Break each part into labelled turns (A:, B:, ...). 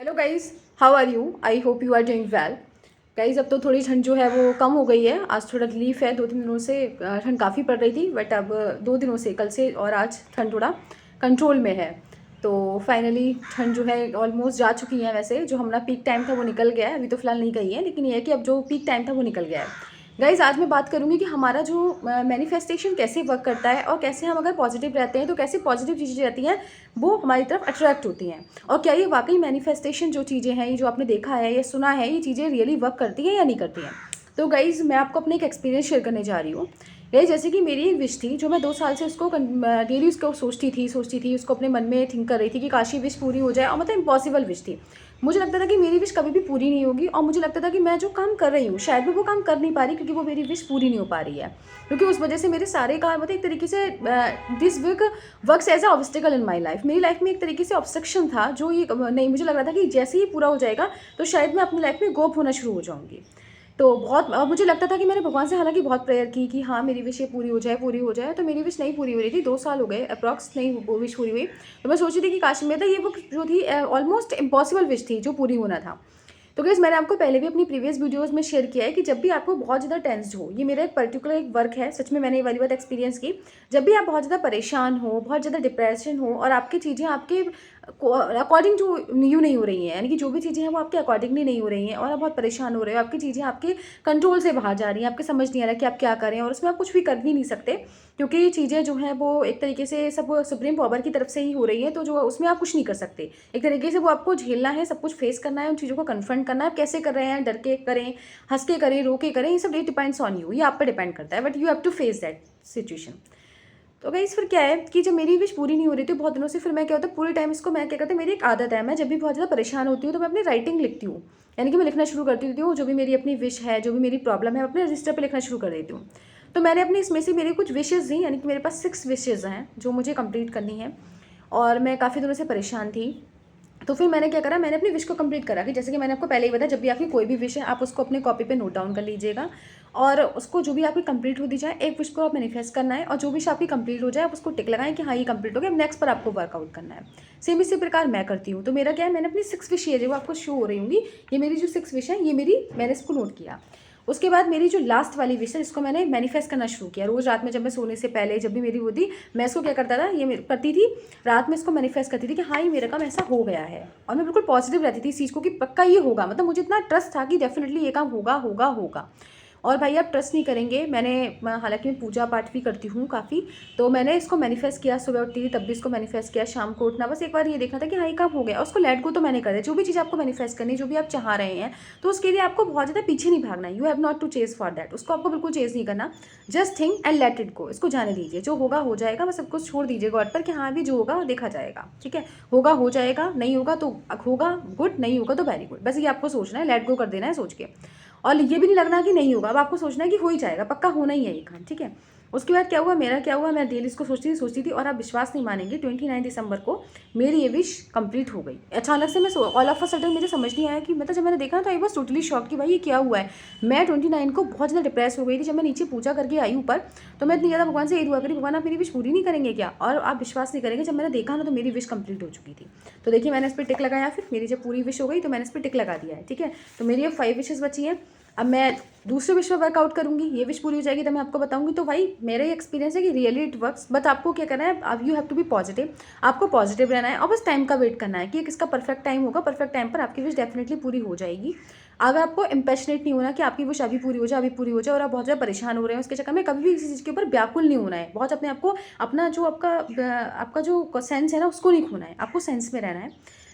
A: Hello guys, how are you? I hope you are doing well. Guys, अब तो थोड़ी ठंड जो है वो कम हो गई है। आज थोड़ा रिलीफ है। 2-3 दिनों से ठंड काफ़ी पड़ रही थी, बट अब 2 दिनों से, कल से और आज, ठंड थोड़ा कंट्रोल में है। तो फाइनली ठंड जो है ऑलमोस्ट जा चुकी है। वैसे जो हमारा पीक टाइम था वो निकल गया है। अभी तो फ़िलहाल नहीं गई है, लेकिन ये है कि अब जो पीक टाइम था वो निकल गया है। गाइज़, आज मैं बात करूँगी कि हमारा जो मैनिफेस्टेशन कैसे वर्क करता है, और कैसे हम अगर पॉजिटिव रहते हैं तो कैसे पॉजिटिव चीज़ें रहती हैं वो हमारी तरफ अट्रैक्ट होती हैं। और क्या ये वाकई मैनिफेस्टेशन जो चीज़ें हैं, ये जो आपने देखा है या सुना है, ये चीज़ें रियली वर्क करती हैं या नहीं करती हैं? तो गाइज़, मैं आपको अपना एक एक्सपीरियंस शेयर करने जा रही हूँ। गाइज़, जैसे कि मेरी एक विश थी जो मैं 2 साल से उसको डेली उसको सोचती थी, उसको अपने मन में थिंक कर रही थी कि काश ये विश पूरी हो जाए। और मतलब इम्पॉसिबल विश थी। मुझे लगता था कि मेरी विश कभी भी पूरी नहीं होगी, और मुझे लगता था कि मैं जो काम कर रही हूँ शायद मैं वो काम कर नहीं पा रही, क्योंकि वो मेरी विश पूरी नहीं हो पा रही है। क्योंकि उस वजह से मेरे सारे काम मतलब एक तरीके से this works as a obstacle in my life. मेरी लाइफ में एक तरीके से ऑब्स्ट्रक्शन था, जो ये नहीं, मुझे लग रहा था कि जैसे ही पूरा हो जाएगा तो शायद मैं अपनी लाइफ में गोप होना शुरू हो जाऊँगी। तो बहुत मुझे लगता था कि मैंने भगवान से हालाँकि बहुत प्रेयर की कि हाँ, मेरी विश ये पूरी हो जाए, पूरी हो जाए। तो मेरी विश नहीं पूरी हो रही थी। 2 साल हो गए अप्रॉक्स, नहीं वो विश पूरी हुई। तो मैं सोच रही थी कि काश मेरा ये वो जो थी ऑलमोस्ट इम्पॉसिबल विश थी जो पूरी होना था। तो गाइस, मैंने आपको पहले भी अपनी प्रीवियस वीडियोस में शेयर किया है कि जब भी आपको बहुत ज़्यादा टेंस्ड हो, ये मेरा एक पर्टिकुलर एक वर्क है, सच में मैंने ये वाली बात एक्सपीरियंस की। जब भी आप बहुत ज़्यादा परेशान हो, बहुत ज़्यादा डिप्रेशन हो, और आपकी चीज़ें आपके अकॉर्डिंग टू यू नहीं हो रही हैं, यानी कि जो भी चीज़ें हैं वो आपके अकॉर्डिंगली नहीं हो रही हैं, और आप बहुत परेशान हो रहे हो, आपकी चीज़ें आपके कंट्रोल से बाहर जा रही हैं, आपके समझ नहीं आ रहा कि आप क्या करें, और उसमें आप कुछ भी कर भी नहीं सकते, क्योंकि ये चीज़ें जो हैं वो एक तरीके से सब सुप्रीम पावर की तरफ से ही हो रही है। तो जो उसमें आप कुछ नहीं कर सकते। एक तरीके से वो आपको झेलना है, सब कुछ फेस करना है, उन चीज़ों को कन्फ्रंट करना है। आप कैसे कर रहे हैं, डर के करें, हंस के करें, रो के करें, ये सब डिपेंड्स ऑन यू, ये आप पर डिपेंड करता है, but you have to face that situation. तो गाइस, फिर क्या है कि जब मेरी विश पूरी नहीं हो रही थी बहुत दिनों से, फिर मैं क्या होता है पूरे टाइम इसको मैं क्या करती हूँ, मेरी एक आदत है, मैं जब भी बहुत ज़्यादा परेशान होती हूँ तो मैं अपनी राइटिंग लिखती हूँ। यानी कि मैं लिखना शुरू कर देती हूँ, जो भी मेरी अपनी विश है, जो भी मेरी प्रॉब्लम है, अपने रजिस्टर पर लिखना शुरू कर देती हूँ। तो मैंने अपनी इसमें से मेरी कुछ विशेज़ दी, यानी कि मेरे पास 6 विशेज़ हैं जो मुझे कंप्लीट करनी है, और मैं काफ़ी दिनों से परेशान थी। तो फिर मैंने क्या करा, मैंने अपनी विश को कंप्लीट करा कि जैसे कि मैंने आपको पहले ही बताया, जब भी आपकी कोई भी विश है आप उसको अपने कॉपी पे नोट डाउन कर लीजिएगा, और उसको जो भी आपकी कंप्लीट होती जाए, एक विश को आप मैनिफेस्ट करना है, और जो विश आपकी कंप्लीट हो जाए आप उसको टिक लगाएं कि हाँ ये कंप्लीट हो गया, अब नेक्स्ट पर आपको वर्कआउट करना है। सेम इसी प्रकार मैं करती हूँ। तो मेरा क्या है, मैंने अपनी 6 विश ये जो आपको शो हो रही होंगी, ये मेरी जो 6 विश है, ये मेरी मैंने इसको नोट किया। उसके बाद मेरी जो लास्ट वाली विश है, इसको मैंने मैनिफेस्ट करना शुरू किया। रोज़ रात में जब मैं सोने से पहले, जब भी मेरी होती, मैं इसको क्या करता था, ये करती थी, रात में इसको मैनिफेस्ट करती थी कि हाँ ये मेरा काम ऐसा हो गया है, और मैं बिल्कुल पॉजिटिव रहती थी इस चीज़ को कि पक्का ये होगा। मतलब मुझे इतना ट्रस्ट था कि डेफिनेटली ये काम होगा होगा होगा। और भाई आप ट्रस्ट नहीं करेंगे, हालांकि मैं पूजा पाठ भी करती हूँ काफ़ी, तो मैंने इसको मैनिफेस्ट किया। सुबह उठती थी तब भी इसको मैनिफेस्ट किया, शाम को उठना, बस एक बार ये देखना था कि हाँ ये काम हो गया, और उसको लेट गो तो मैंने कर दिया। जो भी चीज़ आपको मैनिफेस्ट करनी, जो भी आप चाह रहे हैं, तो उसके लिए आपको बहुत ज़्यादा पीछे नहीं भागना है। You have not to chase for that, उसको आपको बिल्कुल चेज नहीं करना। Just think and let it go, इसको जाने दीजिए, जो होगा हो जाएगा, बस सब कुछ छोड़ दीजिए गॉड पर कि हाँ भी जो होगा देखा जाएगा, ठीक है। होगा हो जाएगा, नहीं होगा तो होगा गुड, नहीं होगा तो वेरी गुड, बस ये आपको सोचना है, लेट गो कर देना है सोच के। और ये भी नहीं लगना कि नहीं होगा, अब आपको सोचना है कि हो ही जाएगा, पक्का होना ही है ये काम, ठीक है। उसके बाद क्या हुआ, मेरा क्या हुआ, मैं डेली इसको सोचती थी, और आप विश्वास नहीं मानेंगे, 29 दिसंबर को मेरी ये विश कंप्लीट हो गई। अचानक से मैं ऑल ऑफ अ सडन मुझे समझ नहीं आया कि, मतलब जब मैंने देखा ना तो आई वाज टोटली शॉक कि भाई ये क्या हुआ है। मैं 29 को बहुत ज़्यादा डिप्रेस हो गई थी। जब मैं नीचे पूजा करके आई ऊपर, तो मैं इतनी ज़्यादा भगवान से यही दुआ करी, भगवान आप मेरी विश पूरी नहीं करेंगे क्या? और आप विश्वास नहीं करेंगे, जब मैंने देखा ना तो मेरी विश कंप्लीट हो चुकी थी। तो देखिए, मैंने इस पर टिक लगाया, फिर मेरी जब पूरी विश हो गई तो मैंने इस पर टिक लगा दिया है, ठीक है। तो मेरी अब 5 विशेज़ बची हैं। अब मैं दूसरे विश पर वर्कआउट करूँगी, ये विश पूरी हो जाएगी तो मैं आपको बताऊँगी। तो भाई मेरा ये एक्सपीरियंस है कि रियली इट वर्क्स, बट आपको क्या करना है, अब you have to be positive, आपको पॉजिटिव रहना है, और बस टाइम का वेट करना है कि किसका परफेक्ट टाइम होगा, परफेक्ट टाइम पर आपकी विश डेफिनेटली पूरी हो जाएगी। अगर आपको इम्पैशनेट नहीं होना कि आपकी विश अभी पूरी हो जाए, अभी पूरी हो जाए, और आप बहुत ज़्यादा परेशान हो रहे हैं उसके चक्कर में, कभी भी किसी चीज़ के ऊपर व्याकुल नहीं होना है, बहुत अपने आपको, अपना जो आपका जो सेंस है ना उसको नहीं खोना है, आपको सेंस में रहना है,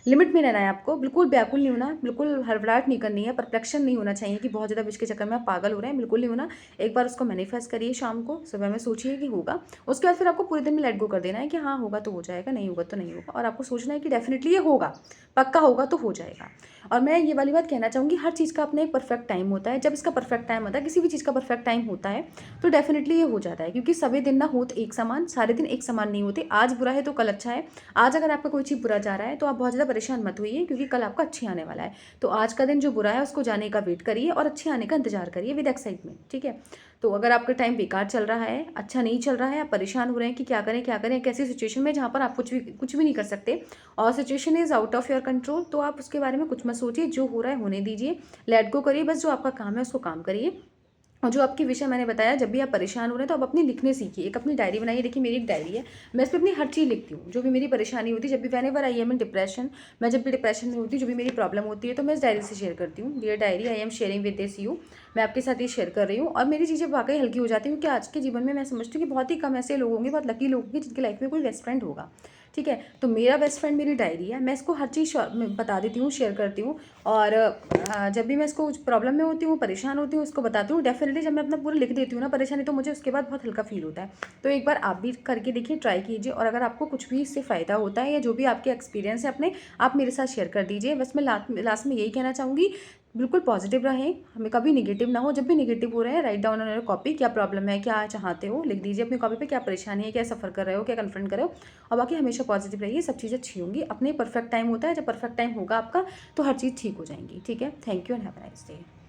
A: लिमिट में रहना है, आपको बिल्कुल व्याकुल नहीं होना, बिल्कुल हड़बड़ाहट नहीं करनी है, परप्लेक्शन नहीं होना चाहिए कि बहुत ज़्यादा विश के चक्कर में आप पागल हो रहे हैं, बिल्कुल नहीं होना। एक बार उसको मैनिफेस्ट करिए, शाम को सुबह में सोचिए कि होगा, उसके बाद फिर आपको पूरे दिन में लेट गो कर देना है कि हाँ होगा तो हो जाएगा, नहीं होगा तो नहीं होगा, और आपको सोचना है कि डेफिनेटली ये होगा, पक्का होगा तो हो जाएगा। और मैं ये वाली बात कहना चाहूँगी, हर चीज़ का अपना एक परफेक्ट टाइम होता है। जब इसका परफेक्ट टाइम होता है, किसी भी चीज़ का परफेक्ट टाइम होता है, तो डेफिनेटली ये हो जाता है, क्योंकि सभी दिन ना होते एक समान, सारे दिन एक समान नहीं होते। आज बुरा है तो कल अच्छा है। आज अगर आपका कोई चीज़ बुरा जा रहा है तो आप बहुत ज़्यादा परेशान मत होइए, क्योंकि कल आपका अच्छी आने वाला है। तो आज का दिन जो बुरा है उसको जाने का वेट करिए और अच्छे आने का इंतजार करिए विद एक्साइटमेंट, ठीक है। तो अगर आपका टाइम बेकार चल रहा है, अच्छा नहीं चल रहा है, आप परेशान हो रहे हैं कि क्या करें क्या करें, एक ऐसी सिचुएशन में जहाँ पर आप कुछ भी नहीं कर सकते और situation is out of your control, तो आप उसके बारे में कुछ मत सोचिए, जो हो रहा है होने दीजिए, लेट गो करिए, बस जो आपका काम है उसको काम करिए। और जो आपकी विषय मैंने बताया, जब भी आप परेशान हो रहे हैं तो आप अपनी लिखने सीखिए, एक अपनी डायरी बनाइए। देखिए मेरी एक डायरी है, मैं इस पर अपनी हर चीज़ लिखती हूँ, जो भी मेरी परेशानी होती है, जब भी whenever I am in depression, मैं जब भी डिप्रेशन में होती हूँ, जो भी मेरी प्रॉब्लम होती है, तो मैं इस डायरी से शेयर करती हूँ। Dear diary, I am sharing with this you, मैं आपके साथ ये शेयर कर रही हूँ और मेरी चीज़ें वाकई हल्की हो जाती हैं, क्योंकि आज के जीवन में मैं समझती हूँ कि बहुत ही कम ऐसे लोग होंगे, बहुत लकी लोग होंगे जिनकी लाइफ में कोई बेस्ट फ्रेंड होगा, ठीक है। तो मेरा बेस्ट फ्रेंड मेरी डायरी है, मैं इसको हर चीज़ बता देती हूँ, शेयर करती हूँ। और जब भी मैं इसको कुछ प्रॉब्लम में होती हूँ, परेशान होती हूँ, उसको बताती हूँ। डेफिनेटली जब मैं अपना पूरा लिख देती हूँ ना परेशानी, तो मुझे उसके बाद बहुत हल्का फील होता है। तो एक बार आप भी करके देखिए, ट्राई कीजिए, और अगर आपको कुछ भी इससे फ़ायदा होता है या जो भी आपके एक्सपीरियंस है अपने, आप मेरे साथ शेयर कर दीजिए। बस मैं लास्ट में यही कहना चाहूँगी, बिल्कुल पॉजिटिव रहें, हमें कभी नेगेटिव ना हो। जब भी नेगेटिव हो रहे हैं, write down on your copy, क्या प्रॉब्लम है, क्या चाहते हो, लिख दीजिए अपनी कॉपी पे, क्या परेशानी है, क्या सफ़र कर रहे हो, क्या कन्फ्रंट कर रहे हो। और बाकी हमेशा पॉजिटिव रहिए, सब चीज़ें अच्छी होंगी। अपने परफेक्ट टाइम होता है, जब परफेक्ट टाइम होगा आपका तो हर चीज़ ठीक हो जाएंगी, ठीक है। Thank you and have a nice day.